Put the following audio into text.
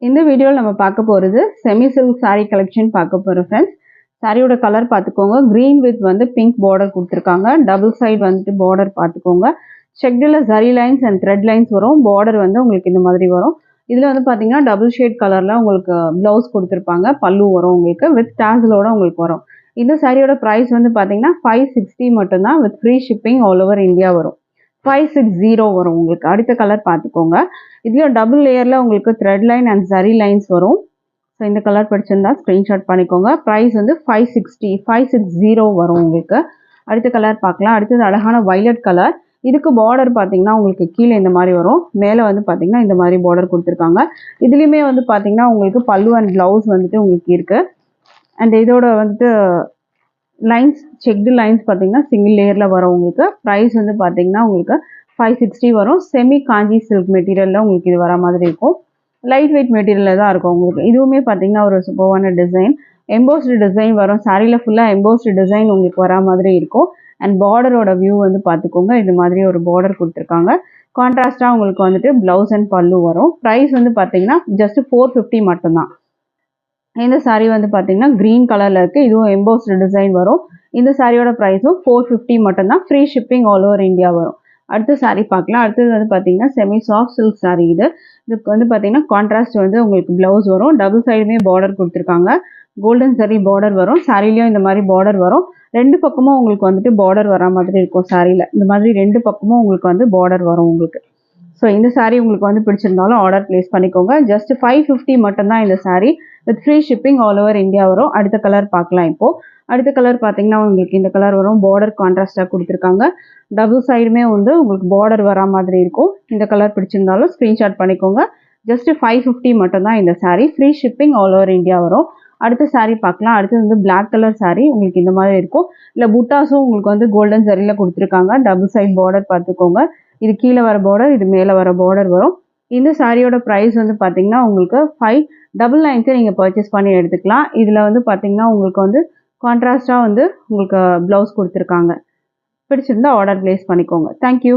இந்த வீடியோவில் நம்ம பார்க்க போகிறது செமி சில்க் saree கலெக்ஷன் பார்க்க போகிறோம் ஃப்ரெண்ட்ஸ். சாரியோட கலர் பார்த்துக்கோங்க. க்ரீன் வித் வந்து பிங்க் பார்டர் கொடுத்துருக்காங்க. டபுள் சைடு வந்துட்டு பார்டர் பார்த்துக்கோங்க. செக்டில் zari lines and thread lines வரும். பார்டர் வந்து உங்களுக்கு இந்த மாதிரி வரும். இதில் வந்து பார்த்தீங்கன்னா டபுள் ஷேட் கலரில் உங்களுக்கு ப்ளவுஸ் கொடுத்துருப்பாங்க. பல்லு வரும் உங்களுக்கு வித் டாசலோட உங்களுக்கு வரும். இந்த சாரியோட ப்ரைஸ் வந்து பார்த்தீங்கன்னா 560 மட்டும்தான் with free shipping all over India வரும். 560 வரும் உங்களுக்கு. அடுத்த கலர் பார்த்துக்கோங்க. இதுலேயும் டபுள் லேயரில் உங்களுக்கு thread line and zari lines வரும். ஸோ இந்த கலர் பிடிச்சிருந்தா ஸ்க்ரீன்ஷாட் பண்ணிக்கோங்க. ப்ரைஸ் வந்து 560 வரும் உங்களுக்கு. அடுத்த கலர் பார்க்கலாம். அடுத்தது அழகான வைலட் கலர். இதுக்கு பார்டர் பார்த்தீங்கன்னா உங்களுக்கு கீழே இந்த மாதிரி வரும். மேலே வந்து பார்த்தீங்கன்னா இந்த மாதிரி பார்டர் கொடுத்துருக்காங்க. இதுலேயுமே வந்து பார்த்தீங்கன்னா உங்களுக்கு பல்லு அண்ட் ப்ளவுஸ் வந்துட்டு உங்களுக்கு இருக்குது. அண்ட் இதோட வந்துட்டு லைன்ஸ் செக்டு லைன்ஸ் பார்த்தீங்கன்னா சிங்கிள் லேயரில் வரும் உங்களுக்கு. ப்ரைஸ் வந்து பார்த்தீங்கன்னா உங்களுக்கு 560 வரும். செமி காஞ்சி சில்க் மெட்டீரியலில் உங்களுக்கு இது வர மாதிரி இருக்கும். லைட் வெயிட் மெட்டீரியலில் தான் இருக்கும் உங்களுக்கு. இதுவுமே பார்த்தீங்கன்னா ஒரு சூப்பரான டிசைன். எம்போஸ்டு டிசைன் வரும். சாரியில் ஃபுல்லாக எம்போஸ்டு டிசைன் உங்களுக்கு வர மாதிரி இருக்கும். அண்ட் பார்டரோட வியூ வந்து பார்த்துக்கோங்க. இது மாதிரி ஒரு பார்டர் கொடுத்துருக்காங்க. கான்ட்ராஸ்டாக உங்களுக்கு வந்துட்டு ப்ளவுஸ் அண்ட் பல்லு வரும். ப்ரைஸ் வந்து பார்த்தீங்கன்னா ஜஸ்ட் 450 மட்டும்தான். இந்த சாரீ வந்து பார்த்தீங்கன்னா க்ரீன் கலரில் இருக்குது. இதுவும் எம்போஸ்டு டிசைன் வரும். இந்த சாரியோட ப்ரைஸும் 450 மட்டும்தான். Free shipping all over India வரும். அடுத்த சாரீ பார்க்கலாம். அடுத்தது வந்து பார்த்தீங்கன்னா செமி சாஃப்ட் சில்க் சாரீ. இதுக்கு வந்து பார்த்தீங்கன்னா கான்ட்ராஸ்ட் வந்து உங்களுக்கு ப்ளவுஸ் வரும். டபுள் சைடுமே பார்டர் கொடுத்துருக்காங்க. கோல்டன் சரி பார்டர் வரும். சாரிலையும் இந்த மாதிரி பார்டர் வரும். ரெண்டு பக்கமும் உங்களுக்கு வந்துட்டு பார்டர் வர மாதிரி இருக்கும். சாரியில் இந்த மாதிரி ரெண்டு பக்கமும் உங்களுக்கு வந்து பார்டர் வரும் உங்களுக்கு. ஸோ இந்த சாரீ உங்களுக்கு வந்து பிடிச்சிருந்தாலும் ஆர்டர் ப்ளேஸ் பண்ணிக்கோங்க. ஜஸ்ட் 550 மட்டும்தான் இந்த sari with free shipping all over India வரும். அடுத்த கலர் பார்க்கலாம். இப்போது அடுத்த கலர் பார்த்தீங்கன்னா உங்களுக்கு இந்த கலர் வரும். பார்டர் கான்ட்ராஸ்டாக கொடுத்துருக்காங்க. டபுள் சைடுமே வந்து உங்களுக்கு பார்டர் வரா மாதிரி இருக்கும். இந்த கலர் பிடிச்சிருந்தாலும் ஸ்க்ரீன்ஷாட் பண்ணிக்கோங்க. ஜஸ்ட் 550 மட்டும்தான் இந்த sari. Free shipping all over India வரும். அடுத்த சாரீ பார்க்கலாம். அடுத்தது வந்து பிளாக் கலர் சாரீ உங்களுக்கு இந்த மாதிரி இருக்கும். இல்லை புட்டாஸும் உங்களுக்கு வந்து கோல்டன் சரியில் கொடுத்துருக்காங்க. டபுள் சைட் பார்டர் பார்த்துக்கோங்க. இது கீழே வர பார்டர், இது மேலே வர பார்டர் வரும். இந்த சாரியோட ப்ரைஸ் வந்து பார்த்தீங்கன்னா உங்களுக்கு 599க்கு நீங்கள் பர்ச்சேஸ் பண்ணி எடுத்துக்கலாம். இதில் வந்து பார்த்தீங்கன்னா உங்களுக்கு வந்து கான்ட்ராஸ்டாக வந்து உங்களுக்கு ப்ளவுஸ் கொடுத்துருக்காங்க. பிடிச்சிருந்தா ஆர்டர் ப்ளேஸ் பண்ணிக்கோங்க. தேங்க்யூ.